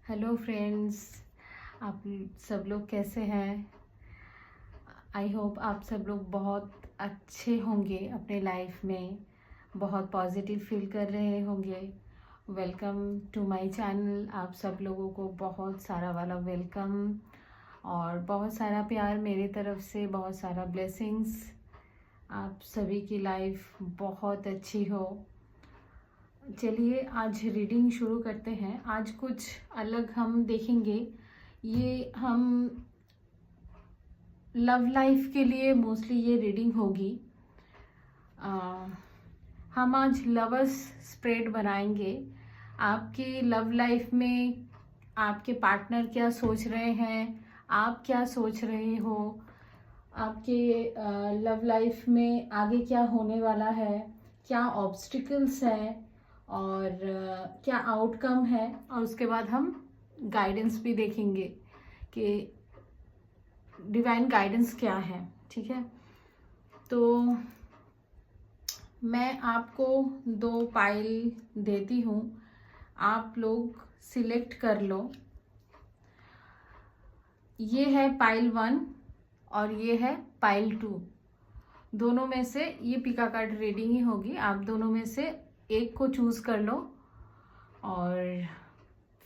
Hello friends, आप सब लोग कैसे हैं। आई होप आप सब लोग बहुत अच्छे होंगे, अपने लाइफ में बहुत पॉजिटिव फील कर रहे होंगे। Welcome to my channel. आप सब लोगों को बहुत सारा वाला वेलकम और बहुत सारा प्यार मेरे तरफ से, बहुत सारा ब्लेसिंग्स। आप सभी की लाइफ बहुत अच्छी हो। चलिए आज रीडिंग शुरू करते हैं। आज कुछ अलग हम देखेंगे। ये हम लव लाइफ के लिए मोस्टली ये रीडिंग होगी। हम आज लवर्स स्प्रेड बनाएंगे। आपकी लव लाइफ में आपके पार्टनर क्या सोच रहे हैं, आप क्या सोच रहे हो, आपके लव लाइफ में आगे क्या होने वाला है, क्या ऑब्स्टिकल्स है और क्या आउटकम है। और उसके बाद हम गाइडेंस भी देखेंगे कि डिवाइन गाइडेंस क्या है। ठीक है, तो मैं आपको 2 पाइल देती हूँ, आप लोग सिलेक्ट कर लो। ये है पाइल 1 और ये है पाइल 2। दोनों में से ये पिका कार्ड रीडिंग ही होगी। आप दोनों में से एक को चूज कर लो और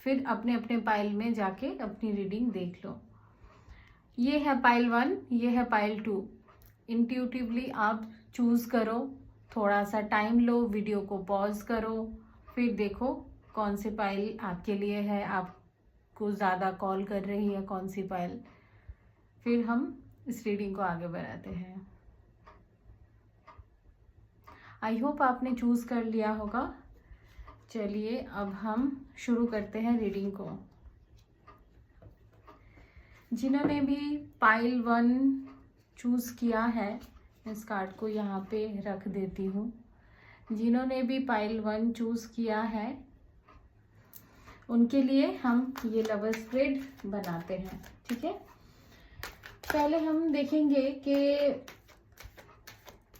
फिर अपने अपने पाइल में जाके अपनी रीडिंग देख लो। ये है पाइल 1, ये है पाइल 2। इंट्यूटिवली आप चूज करो, थोड़ा सा टाइम लो, वीडियो को पॉज करो, फिर देखो कौन सी पाइल आपके लिए है, आपको ज़्यादा कॉल कर रही है कौन सी पाइल। फिर हम इस रीडिंग को आगे बढ़ाते हैं। आई होप आपने चूज कर लिया होगा। चलिए अब हम शुरू करते हैं रीडिंग को। जिन्होंने भी पाइल 1 चूज किया है, इस कार्ड को यहाँ पे रख देती हूँ। जिन्होंने भी पाइल 1 चूज किया है उनके लिए हम ये लवर स्प्रेड बनाते हैं। ठीक है, पहले हम देखेंगे कि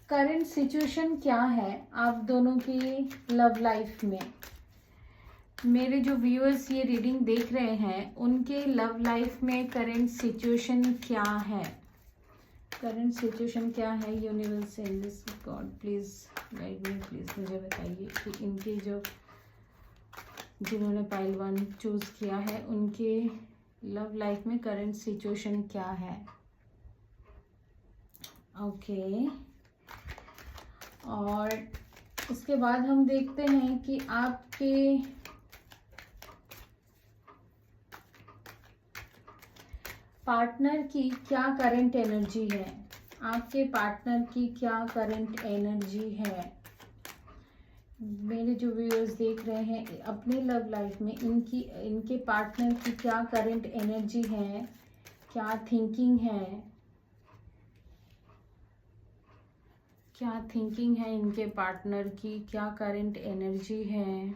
करंट सिचुएशन क्या है आप दोनों की लव लाइफ में। मेरे जो व्यूअर्स ये रीडिंग देख रहे हैं उनके लव लाइफ में करंट सिचुएशन क्या है, करंट सिचुएशन क्या है। Universe angels God please guide me, please मुझे बताइए कि इनके जो जिन्होंने पाइल 1 चूज किया है उनके लव लाइफ में करंट सिचुएशन क्या है। ओके, और उसके बाद हम देखते हैं कि आपके पार्टनर की क्या करंट एनर्जी है, आपके पार्टनर की क्या करंट एनर्जी है। मेरे जो व्यूअर्स देख रहे हैं अपने लव लाइफ में इनके पार्टनर की क्या करंट एनर्जी है, क्या थिंकिंग है, क्या थिंकिंग है इनके पार्टनर की, क्या करंट एनर्जी है।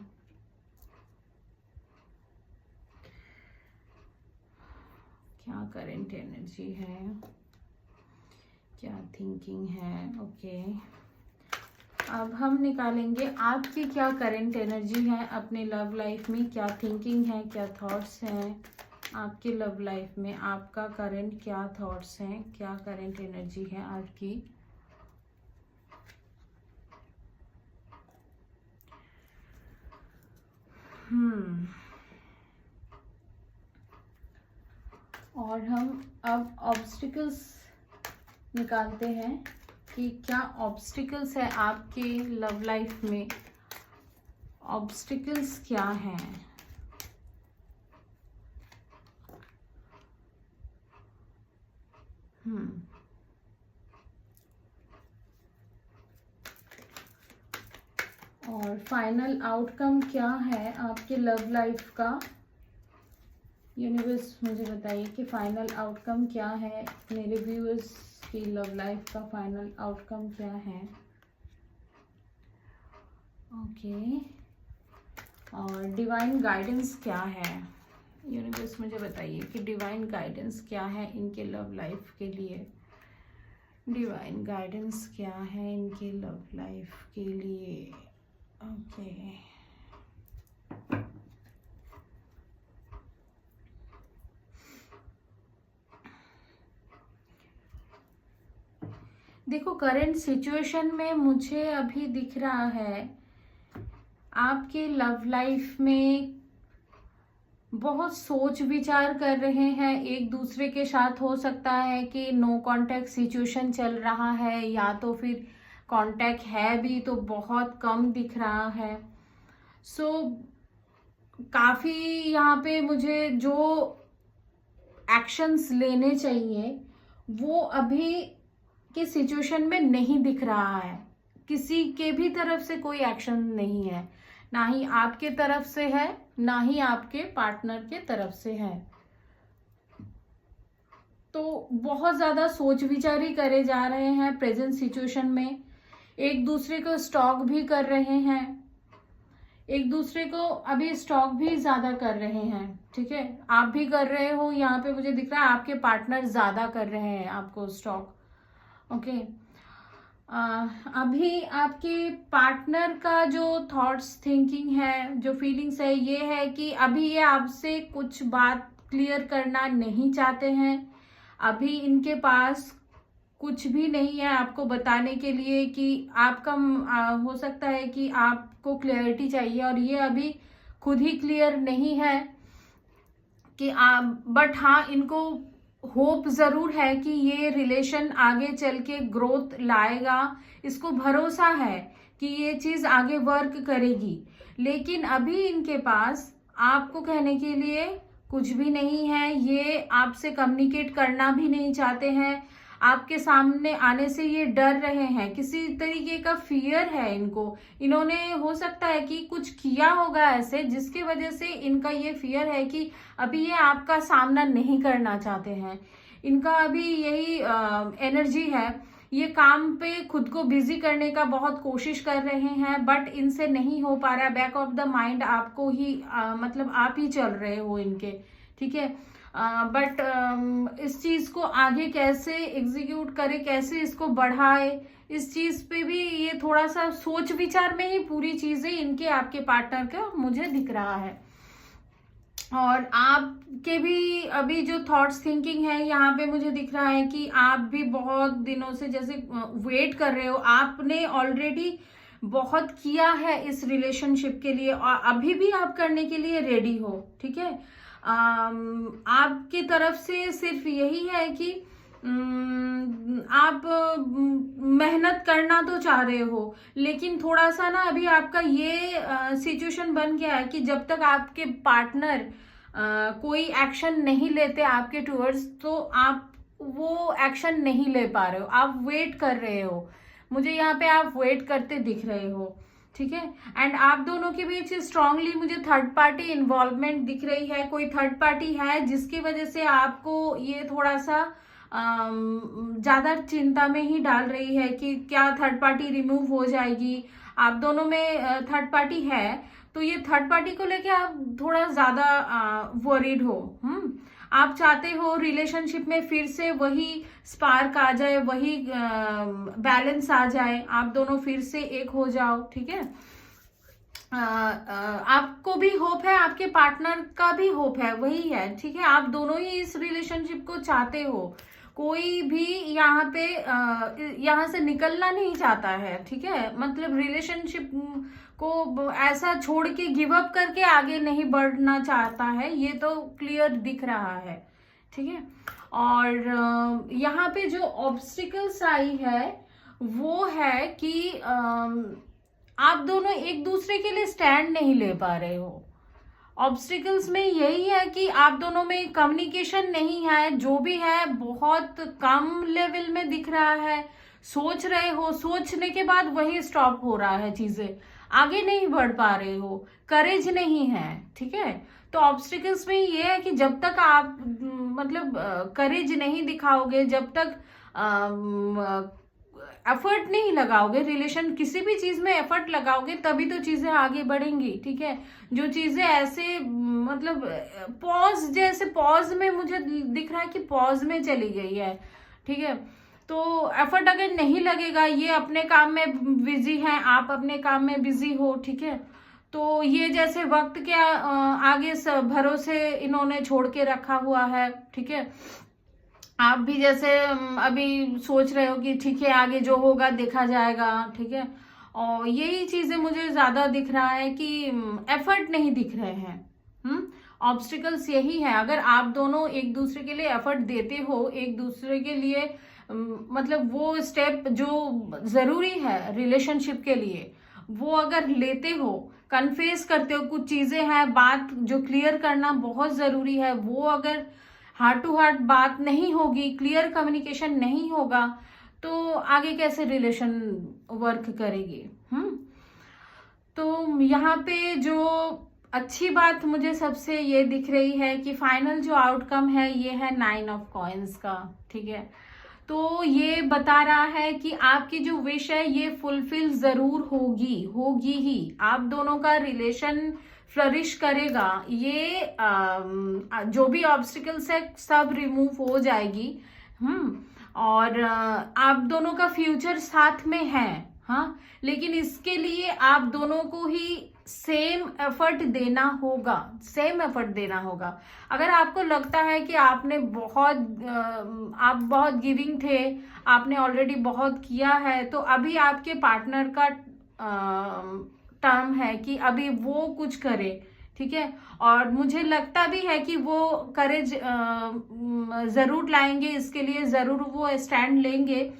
क्या करंट एनर्जी है, क्या थिंकिंग है। ओके, अब हम निकालेंगे आपकी क्या करंट एनर्जी है अपने लव लाइफ में, क्या थिंकिंग है, क्या थॉट्स हैं आपके लव लाइफ में, आपका करंट क्या थॉट्स हैं, क्या करंट एनर्जी है आपकी। और हम अब ऑब्स्टिकल्स निकालते हैं कि क्या ऑब्स्टिकल्स है आपके लव लाइफ में, ऑब्स्टिकल्स क्या हैं। और फाइनल आउटकम क्या है आपके लव लाइफ का। यूनिवर्स मुझे बताइए कि फाइनल आउटकम क्या है, मेरे व्यूअर्स की लव लाइफ का फाइनल आउटकम क्या है। ओके, और डिवाइन गाइडेंस क्या है। यूनिवर्स मुझे बताइए कि डिवाइन गाइडेंस क्या है इनके लव लाइफ के लिए। डिवाइन गाइडेंस क्या है इनके लव लाइफ के लिए। ओके, देखो करंट सिचुएशन में मुझे अभी दिख रहा है आपके लव लाइफ में बहुत सोच विचार कर रहे हैं एक दूसरे के साथ। हो सकता है कि नो कांटेक्ट सिचुएशन चल रहा है, या तो फिर कांटेक्ट है भी तो बहुत कम दिख रहा है। सो काफी यहाँ पे मुझे जो एक्शंस लेने चाहिए वो अभी के सिचुएशन में नहीं दिख रहा है। किसी के भी तरफ से कोई एक्शन नहीं है, ना ही आपके तरफ से है ना ही आपके पार्टनर के तरफ से है। तो बहुत ज्यादा सोच विचार ही करे जा रहे हैं प्रेजेंट सिचुएशन में। एक दूसरे को स्टॉक भी कर रहे हैं, एक दूसरे को अभी स्टॉक भी ज्यादा कर रहे हैं। ठीक है, आप भी कर रहे हो, यहाँ पे मुझे दिख रहा है आपके पार्टनर ज्यादा कर रहे हैं आपको स्टॉक। ओके, अभी आपके पार्टनर का जो थॉट्स थिंकिंग है, जो फीलिंग्स है, ये है कि अभी ये आपसे कुछ बात क्लियर करना नहीं चाहते हैं। अभी इनके पास कुछ भी नहीं है आपको बताने के लिए कि आपका हो सकता है कि आपको क्लियरिटी चाहिए और ये अभी खुद ही क्लियर नहीं है कि आप, बट हाँ इनको होप जरूर है कि ये रिलेशन आगे चल के ग्रोथ लाएगा। इसको भरोसा है कि ये चीज आगे वर्क करेगी, लेकिन अभी इनके पास आपको कहने के लिए कुछ भी नहीं है। ये आपसे कम्युनिकेट करना भी नहीं चाहते हैं, आपके सामने आने से ये डर रहे हैं, किसी तरीके का फियर है इनको। इन्होंने हो सकता है कि कुछ किया होगा ऐसे जिसकी वजह से इनका ये फियर है कि अभी ये आपका सामना नहीं करना चाहते हैं। इनका अभी यही एनर्जी है, ये काम पे खुद को बिजी करने का बहुत कोशिश कर रहे हैं, बट इनसे नहीं हो पा रहा। बैक ऑफ द माइंड आपको ही मतलब आप ही चल रहे हो इनके। ठीक है, बट इस चीज को आगे कैसे एग्जीक्यूट करे, कैसे इसको बढ़ाए, इस चीज पे भी ये थोड़ा सा सोच विचार में ही पूरी चीजें इनके आपके पार्टनर का मुझे दिख रहा है। और आपके भी अभी जो थॉट्स थिंकिंग है यहाँ पे मुझे दिख रहा है कि आप भी बहुत दिनों से जैसे वेट कर रहे हो। आपने ऑलरेडी बहुत किया है इस रिलेशनशिप के लिए और अभी भी आप करने के लिए रेडी हो। ठीक है, आपकी तरफ से सिर्फ यही है कि आप मेहनत करना तो चाह रहे हो, लेकिन थोड़ा सा ना अभी आपका ये सिचुएशन बन गया है कि जब तक आपके पार्टनर कोई एक्शन नहीं लेते आपके टूवर्ड्स, तो आप वो एक्शन नहीं ले पा रहे हो, आप वेट कर रहे हो। मुझे यहाँ पे आप वेट करते दिख रहे हो। ठीक है, एंड आप दोनों के बीच स्ट्रांगली मुझे थर्ड पार्टी इन्वॉल्वमेंट दिख रही है। कोई थर्ड पार्टी है जिसकी वजह से आपको ये थोड़ा सा ज्यादा चिंता में ही डाल रही है कि क्या थर्ड पार्टी रिमूव हो जाएगी। आप दोनों में थर्ड पार्टी है, तो ये थर्ड पार्टी को लेके आप थोड़ा ज्यादा वरीड हो। आप चाहते हो रिलेशनशिप में फिर से वही स्पार्क आ जाए, वही बैलेंस आ जाए, आप दोनों फिर से एक हो जाओ। ठीक है, आपको भी होप है, आपके पार्टनर का भी होप है, वही है। ठीक है, आप दोनों ही इस रिलेशनशिप को चाहते हो, कोई भी यहाँ पे यहाँ से निकलना नहीं चाहता है। ठीक है, मतलब रिलेशनशिप को ऐसा छोड़ के गिव अप करके आगे नहीं बढ़ना चाहता है, ये तो क्लियर दिख रहा है। ठीक है, और यहाँ पे जो ऑब्स्टिकल्स आई है वो है कि आप दोनों एक दूसरे के लिए स्टैंड नहीं ले पा रहे हो। ऑब्स्टिकल्स में यही है कि आप दोनों में कम्युनिकेशन नहीं है, जो भी है बहुत कम लेवल में दिख रहा है। सोच रहे हो, सोचने के बाद वही स्टॉप हो रहा है, चीजें आगे नहीं बढ़ पा रहे हो, करेज नहीं है। ठीक है, तो ऑब्स्टिकल्स में ये है कि जब तक आप मतलब करेज नहीं दिखाओगे, जब तक एफर्ट नहीं लगाओगे, रिलेशन किसी भी चीज में एफर्ट लगाओगे तभी तो चीजें आगे बढ़ेंगी। ठीक है, जो चीजें ऐसे मतलब पॉज, जैसे पॉज में मुझे दिख रहा है कि पॉज में चली गई है। ठीक है, तो एफर्ट अगर नहीं लगेगा, ये अपने काम में बिजी हैं, आप अपने काम में बिजी हो। ठीक है, तो ये जैसे वक्त के आगे भरोसे इन्होंने छोड़ के रखा हुआ है। ठीक है, आप भी जैसे अभी सोच रहे हो कि ठीक है आगे जो होगा देखा जाएगा, ठीक है, और यही चीजें मुझे ज्यादा दिख रहा है कि एफर्ट नहीं दिख रहे हैं। ऑब्स्टिकल्स यही है। अगर आप दोनों एक दूसरे के लिए एफर्ट देते हो, एक दूसरे के लिए मतलब वो स्टेप जो जरूरी है रिलेशनशिप के लिए, वो अगर लेते हो, कन्फेस करते हो, कुछ चीजें हैं बात जो क्लियर करना बहुत जरूरी है, वो अगर हार्ट टू हार्ट बात नहीं होगी, क्लियर कम्युनिकेशन नहीं होगा, तो आगे कैसे रिलेशन वर्क करेगी। तो यहाँ पे जो अच्छी बात मुझे सबसे ये दिख रही है कि फाइनल जो आउटकम है ये है 9 ऑफ कॉइंस का, ठीक है। तो ये बता रहा है कि आपकी जो विश है ये फुलफिल जरूर होगी ही। आप दोनों का रिलेशन फ्लरिश करेगा। ये जो भी ऑब्स्टिकल्स है सब रिमूव हो जाएगी। और आप दोनों का फ्यूचर साथ में है, हाँ, लेकिन इसके लिए आप दोनों को ही सेम एफर्ट देना होगा। अगर आपको लगता है कि आप बहुत गिविंग थे, आपने ऑलरेडी बहुत किया है, तो अभी आपके पार्टनर का टर्म है कि अभी वो कुछ करे, ठीक है। और मुझे लगता भी है कि वो करेज जरूर लाएंगे, इसके लिए जरूर वो स्टैंड लेंगे,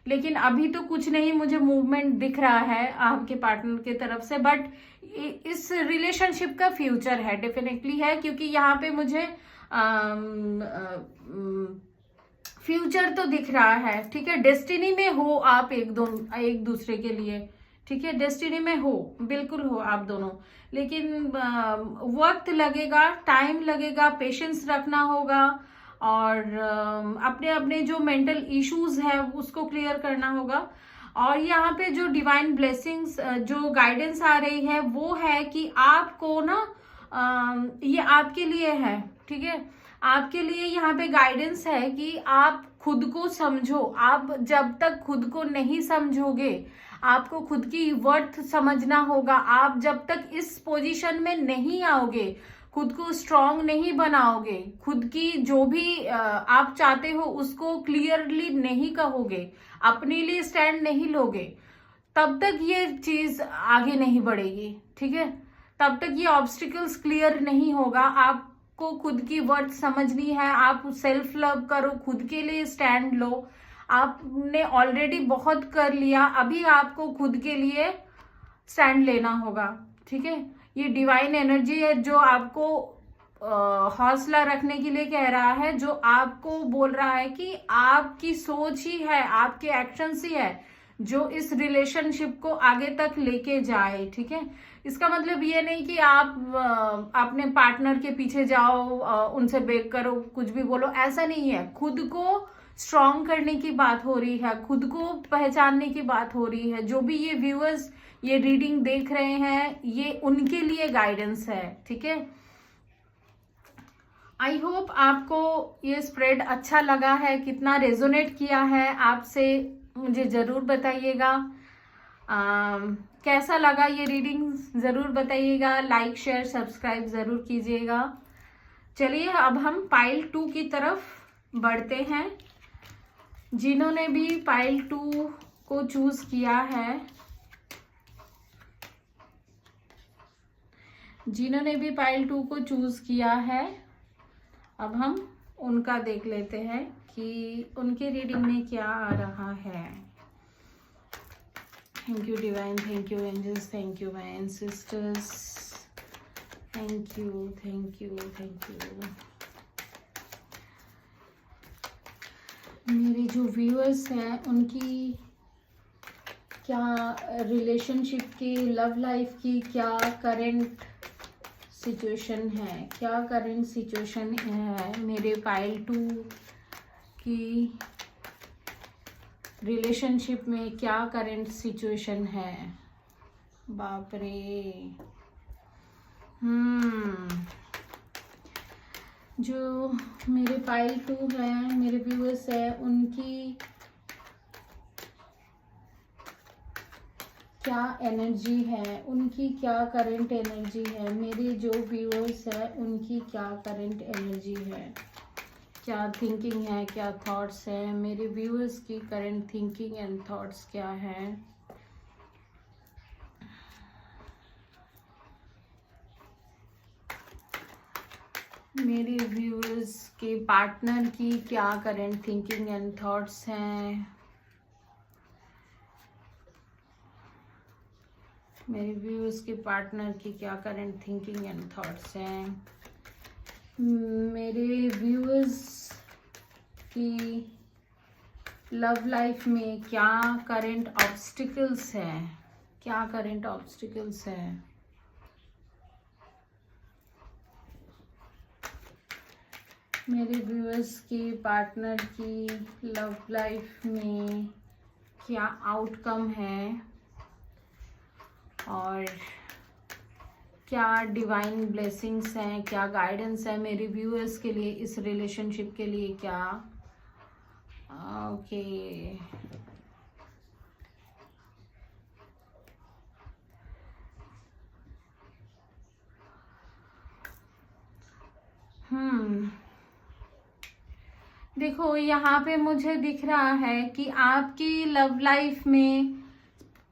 लेकिन अभी तो कुछ नहीं मुझे मूवमेंट दिख रहा है आपके पार्टनर की तरफ से। बट इस रिलेशनशिप का फ्यूचर है, डेफिनेटली है, क्योंकि यहाँ पे मुझे फ्यूचर तो दिख रहा है, ठीक है। डेस्टिनी में हो आप एक दूसरे के लिए, ठीक है, डेस्टिनी में हो, बिल्कुल हो आप दोनों, लेकिन वक्त लगेगा, टाइम लगेगा, पेशेंस रखना होगा, और अपने अपने जो मेंटल इश्यूज है उसको क्लियर करना होगा। और यहाँ पे जो डिवाइन ब्लेसिंग्स, जो गाइडेंस आ रही है वो है कि आपको ना ये आपके लिए है, ठीक है, आपके लिए यहाँ पे गाइडेंस है कि आप खुद को समझो। आप जब तक खुद को नहीं समझोगे, आपको खुद की वर्थ समझना होगा। आप जब तक इस पोजीशन में नहीं आओगे, खुद को स्ट्रांग नहीं बनाओगे, खुद की जो भी आप चाहते हो उसको क्लियरली नहीं कहोगे, अपने लिए स्टैंड नहीं लोगे, तब तक ये चीज आगे नहीं बढ़ेगी, ठीक है। तब तक ये ऑब्स्टिकल्स क्लियर नहीं होगा। आपको खुद की वर्थ समझनी है, आप सेल्फ लव करो, खुद के लिए स्टैंड लो। आपने ऑलरेडी बहुत कर लिया, अभी आपको खुद के लिए स्टैंड लेना होगा, ठीक है। ये डिवाइन एनर्जी है जो आपको हौसला रखने के लिए कह रहा है, जो आपको बोल रहा है कि आपकी सोच ही है, आपके एक्शंस ही है जो इस रिलेशनशिप को आगे तक लेके जाए, ठीक है। इसका मतलब ये नहीं कि आप अपने पार्टनर के पीछे जाओ, उनसे बेग करो, कुछ भी बोलो, ऐसा नहीं है। खुद को स्ट्रांग करने की बात हो रही है, खुद को पहचानने की बात हो रही है। जो भी ये व्यूअर्स ये रीडिंग देख रहे हैं, ये उनके लिए गाइडेंस है, ठीक है। आई होप आपको ये स्प्रेड अच्छा लगा है, कितना रेजोनेट किया है आपसे मुझे जरूर बताइएगा। कैसा लगा ये रीडिंग जरूर बताइएगा, लाइक शेयर सब्सक्राइब जरूर कीजिएगा। चलिए अब हम पाइल 2 की तरफ बढ़ते हैं। जिन्होंने भी पाइल 2 को चूज किया है, जिन्होंने भी पाइल 2 को चूज किया है, अब हम उनका देख लेते हैं कि उनके रीडिंग में क्या आ रहा है। Thank you divine, thank you angels, thank you my ancestors, thank you, thank you, thank you. मेरे जो व्यूअर्स हैं उनकी क्या रिलेशनशिप की, लव लाइफ की क्या करंट सिचुएशन है, क्या करंट सिचुएशन है मेरे पाइल 2 की रिलेशनशिप में, क्या करंट सिचुएशन है। बाप रे, जो मेरे पाइल 2 है, मेरे व्यूअर्स है, उनकी क्या एनर्जी है, उनकी क्या करंट एनर्जी है। मेरे जो व्यूअर्स है उनकी क्या करंट एनर्जी है। क्या थिंकिंग है, क्या थॉट्स है, मेरे व्यूअर्स की करंट थिंकिंग एंड थॉट्स क्या है। मेरे व्यूअर्स के पार्टनर की क्या करंट थिंकिंग एंड थॉट्स हैं। मेरे व्यूअर्स के पार्टनर की क्या करंट थिंकिंग एंड थॉट्स हैं। मेरे व्यूअर्स की लव लाइफ में क्या करंट ऑब्स्टिकल्स हैं, क्या करंट ऑब्स्टिकल्स हैं। मेरे व्यूअर्स के पार्टनर की लव लाइफ में क्या आउटकम है और क्या डिवाइन ब्लेसिंग्स हैं, क्या गाइडेंस है मेरे व्यूअर्स के लिए, इस रिलेशनशिप के लिए क्या। ओके देखो, यहाँ पे मुझे दिख रहा है कि आपकी लव लाइफ में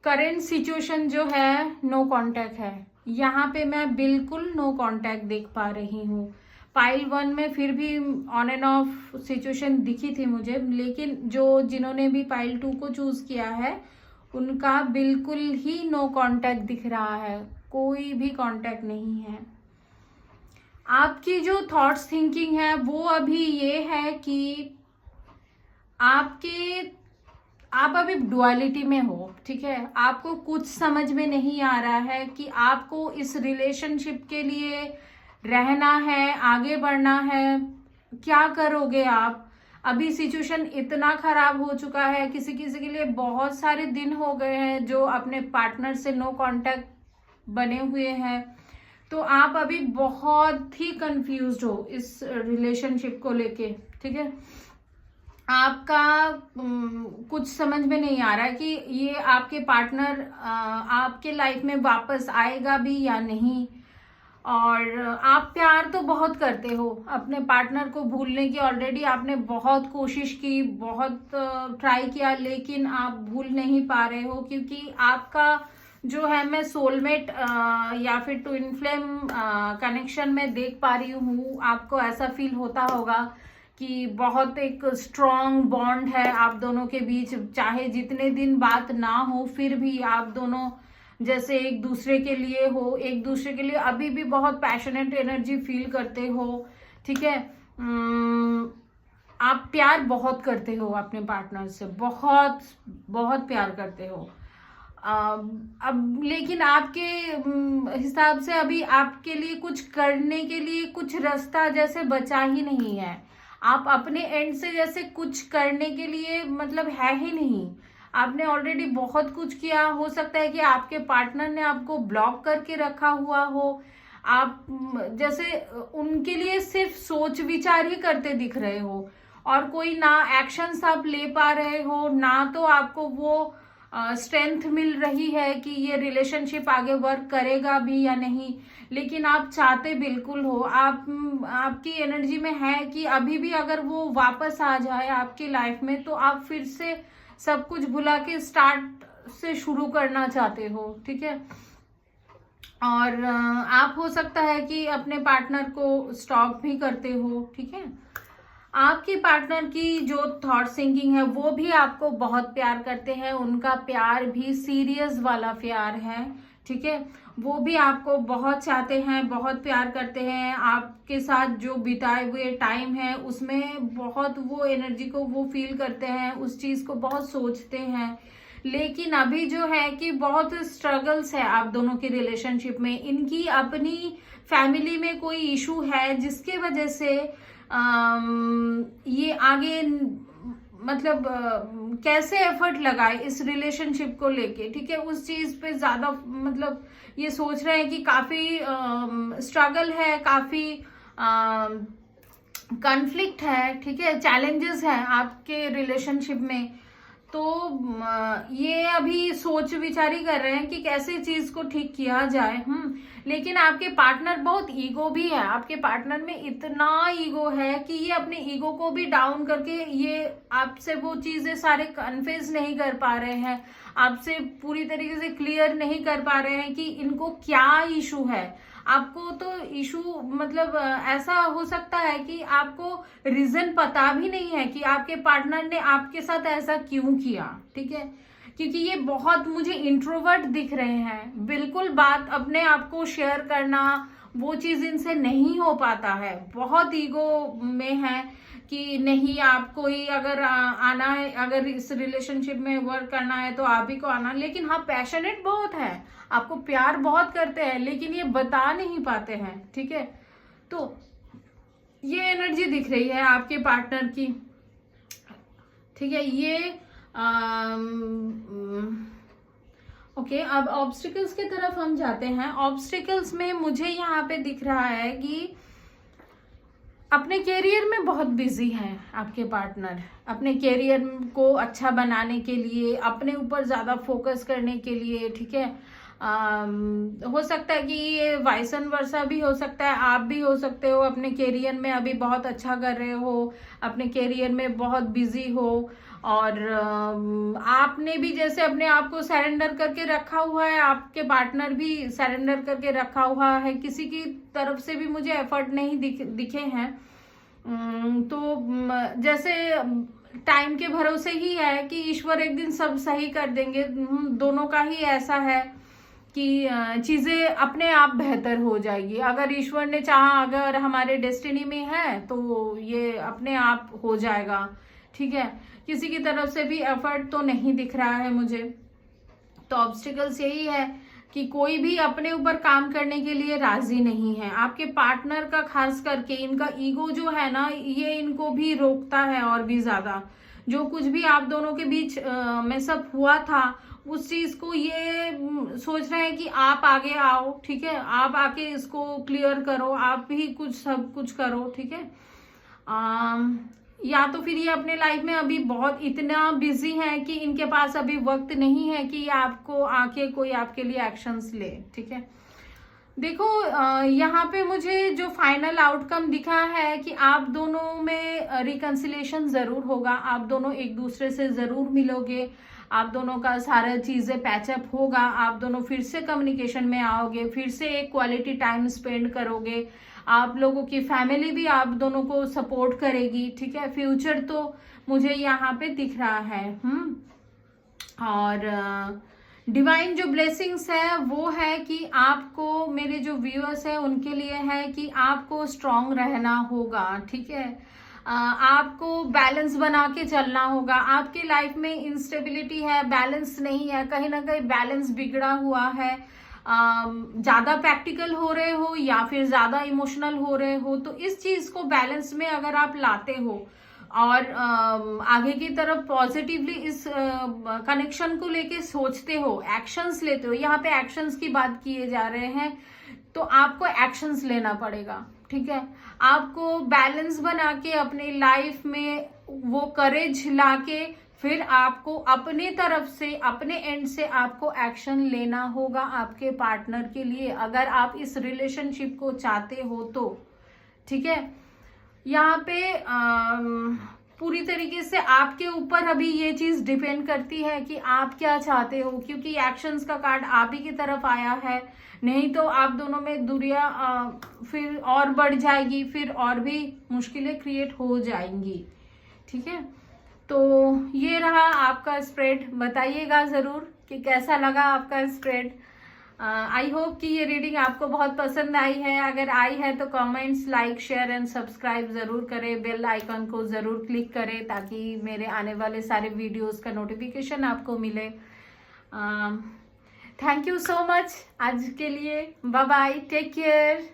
करंट सिचुएशन जो है नो कांटेक्ट है। यहाँ पे मैं बिल्कुल नो कांटेक्ट देख पा रही हूँ। पाइल 1 में फिर भी ऑन एंड ऑफ सिचुएशन दिखी थी मुझे, लेकिन जिन्होंने भी पाइल 2 को चूज किया है उनका बिल्कुल ही नो कांटेक्ट दिख रहा है, कोई भी कांटेक्ट नहीं है। आपकी जो थॉट्स थिंकिंग है वो अभी ये है कि आप अभी डुअलिटी में हो, ठीक है। आपको कुछ समझ में नहीं आ रहा है कि आपको इस रिलेशनशिप के लिए रहना है, आगे बढ़ना है, क्या करोगे आप। अभी सिचुएशन इतना खराब हो चुका है, किसी किसी के लिए बहुत सारे दिन हो गए हैं जो अपने पार्टनर से नो कांटेक्ट बने हुए हैं। तो आप अभी बहुत ही कंफ्यूज्ड हो इस रिलेशनशिप को लेके, ठीक है। आपका कुछ समझ में नहीं आ रहा है कि ये आपके पार्टनर आपके लाइफ में वापस आएगा भी या नहीं। और आप प्यार तो बहुत करते हो, अपने पार्टनर को भूलने की ऑलरेडी आपने बहुत कोशिश की, बहुत ट्राई किया, लेकिन आप भूल नहीं पा रहे हो क्योंकि आपका जो है मैं सोलमेट या फिर ट्विन फ्लेम कनेक्शन में देख पा रही हूँ। आपको ऐसा फील होता होगा कि बहुत एक स्ट्रॉन्ग बॉन्ड है आप दोनों के बीच, चाहे जितने दिन बात ना हो फिर भी आप दोनों जैसे एक दूसरे के लिए हो, एक दूसरे के लिए अभी भी बहुत पैशनेट एनर्जी फील करते हो, ठीक है। आप प्यार बहुत करते हो अपने पार्टनर से, बहुत बहुत प्यार करते हो। अब लेकिन आपके हिसाब से अभी आपके लिए कुछ करने के लिए कुछ रास्ता जैसे बचा ही नहीं है। आप अपने एंड से जैसे कुछ करने के लिए मतलब है ही नहीं। आपने ऑलरेडी बहुत कुछ किया, हो सकता है कि आपके पार्टनर ने आपको ब्लॉक करके रखा हुआ हो। आप जैसे उनके लिए सिर्फ सोच विचार ही करते दिख रहे हो और कोई ना एक्शंस आप ले पा रहे हो, ना तो आपको वो स्ट्रेंथ मिल रही है कि ये रिलेशनशिप आगे वर्क करेगा भी या नहीं। लेकिन आप चाहते बिल्कुल हो, आपकी एनर्जी में है कि अभी भी अगर वो वापस आ जाए आपकी लाइफ में तो आप फिर से सब कुछ भुला के स्टार्ट से शुरू करना चाहते हो, ठीक है। और आप हो सकता है कि अपने पार्टनर को स्टॉक भी करते हो, ठीक है। आपके पार्टनर की जो थॉट थिंकिंग है वो भी आपको बहुत प्यार करते हैं, उनका प्यार भी सीरियस वाला प्यार है, ठीक है। वो भी आपको बहुत चाहते हैं, बहुत प्यार करते हैं। आपके साथ जो बिताए हुए टाइम है उसमें बहुत वो एनर्जी को वो फील करते हैं, उस चीज को बहुत सोचते हैं। लेकिन अभी जो है कि बहुत स्ट्रगल्स है आप दोनों की रिलेशनशिप में। इनकी अपनी फैमिली में कोई इशू है जिसके वजह से ये आगे मतलब कैसे एफर्ट लगाए इस रिलेशनशिप को लेके, ठीक है। उस चीज पे ज्यादा मतलब ये सोच रहे हैं कि काफी स्ट्रगल है, काफी कॉन्फ्लिक्ट है, ठीक है, चैलेंजेस है आपके रिलेशनशिप में। तो ये अभी सोच विचारी कर रहे हैं कि कैसे चीज को ठीक किया जाए। लेकिन आपके पार्टनर बहुत ईगो भी है, आपके पार्टनर में इतना ईगो है कि ये अपने ईगो को भी डाउन करके ये आपसे वो चीजें सारे कन्फेस नहीं कर पा रहे हैं, आपसे पूरी तरीके से क्लियर नहीं कर पा रहे हैं कि इनको क्या इशू है। आपको तो इशू मतलब ऐसा हो सकता है कि आपको रीजन पता भी नहीं है कि आपके पार्टनर ने आपके साथ ऐसा क्यों किया, ठीक है। क्योंकि ये बहुत मुझे इंट्रोवर्ट दिख रहे हैं, बिल्कुल बात अपने आप को शेयर करना वो चीज इनसे नहीं हो पाता है, बहुत ईगो में है कि नहीं आपको ही अगर आना है, अगर इस रिलेशनशिप में वर्क करना है तो आप ही को आना। लेकिन हाँ पैशनेट बहुत है, आपको प्यार बहुत करते हैं, लेकिन ये बता नहीं पाते हैं, ठीक है। तो ये एनर्जी दिख रही है आपके पार्टनर की, ठीक है। ये ओके, अब ऑब्स्टिकल्स की तरफ हम जाते हैं। ऑब्स्टिकल्स में मुझे यहाँ पे दिख रहा है कि अपने कैरियर में बहुत बिजी हैं आपके पार्टनर, अपने कैरियर को अच्छा बनाने के लिए, अपने ऊपर ज्यादा फोकस करने के लिए, ठीक है। हो सकता है कि ये वाइसन वर्सा भी हो सकता है, आप भी हो सकते हो अपने कैरियर में अभी बहुत अच्छा कर रहे हो, अपने कैरियर में बहुत बिजी हो, और आपने भी जैसे अपने आप को सरेंडर करके रखा हुआ है, आपके पार्टनर भी सरेंडर करके रखा हुआ है, किसी की तरफ से भी मुझे एफर्ट नहीं दिखे हैं। तो जैसे टाइम के भरोसे ही है कि ईश्वर एक दिन सब सही कर देंगे, दोनों का ही ऐसा है कि चीजें अपने आप बेहतर हो जाएगी। अगर ईश्वर ने चाहा, अगर हमारे डेस्टिनी में है तो ये अपने आप हो जाएगा, ठीक है। किसी की तरफ से भी एफर्ट तो नहीं दिख रहा है मुझे। तो ऑब्स्टिकल्स यही है कि कोई भी अपने ऊपर काम करने के लिए राजी नहीं है। आपके पार्टनर का खास करके इनका ईगो जो है ना, ये इनको भी रोकता है और भी ज्यादा। जो कुछ भी आप दोनों के बीच में सब हुआ था, उस चीज को ये सोच रहे हैं कि आप आगे आओ, ठीक है, आप आके इसको क्लियर करो, आप ही कुछ सब कुछ करो, ठीक है। या तो फिर ये अपने लाइफ में अभी बहुत इतना बिजी है कि इनके पास अभी वक्त नहीं है कि आपको आके कोई आपके लिए एक्शंस ले, ठीक है। देखो यहाँ पे मुझे जो फाइनल आउटकम दिखा है कि आप दोनों में रिकंसिलेशन जरूर होगा, आप दोनों एक दूसरे से जरूर मिलोगे, आप दोनों का सारा चीजें पैचअप होगा, आप दोनों फिर से कम्युनिकेशन में आओगे, फिर से एक क्वालिटी टाइम स्पेंड करोगे, आप लोगों की फैमिली भी आप दोनों को सपोर्ट करेगी, ठीक है। फ्यूचर तो मुझे यहाँ पे दिख रहा है। और डिवाइन जो ब्लेसिंग्स है वो है कि आपको, मेरे जो व्यूअर्स है उनके लिए है कि आपको स्ट्रांग रहना होगा, ठीक है। आपको बैलेंस बना के चलना होगा। आपके लाइफ में इंस्टेबिलिटी है, बैलेंस नहीं है, कहीं ना कहीं बैलेंस बिगड़ा हुआ है। ज्यादा प्रैक्टिकल हो रहे हो या फिर ज्यादा इमोशनल हो रहे हो, तो इस चीज को बैलेंस में अगर आप लाते हो और आगे की तरफ पॉजिटिवली इस कनेक्शन को लेके सोचते हो, एक्शंस लेते हो, यहाँ पे एक्शंस की बात किए जा रहे हैं, तो आपको एक्शंस लेना पड़ेगा, ठीक है। आपको बैलेंस बना के अपने लाइफ में वो करेज लाके फिर आपको अपने तरफ से, अपने एंड से आपको एक्शन लेना होगा आपके पार्टनर के लिए, अगर आप इस रिलेशनशिप को चाहते हो तो, ठीक है। यहाँ पे पूरी तरीके से आपके ऊपर अभी ये चीज डिपेंड करती है कि आप क्या चाहते हो, क्योंकि एक्शंस का कार्ड आप ही की तरफ आया है। नहीं तो आप दोनों में दूरियां फिर और बढ़ जाएगी, फिर और भी मुश्किलें क्रिएट हो जाएंगी, ठीक है। तो ये रहा आपका स्प्रेड, बताइएगा जरूर कि कैसा लगा आपका स्प्रेड। आई होप कि ये रीडिंग आपको बहुत पसंद आई है। अगर आई है तो comments, like, share and subscribe जरूर करें, बेल आइकन को जरूर क्लिक करें ताकि मेरे आने वाले सारे वीडियोस का नोटिफिकेशन आपको मिले। थैंक यू सो मच आज के लिए, बाय बाय, टेक केयर।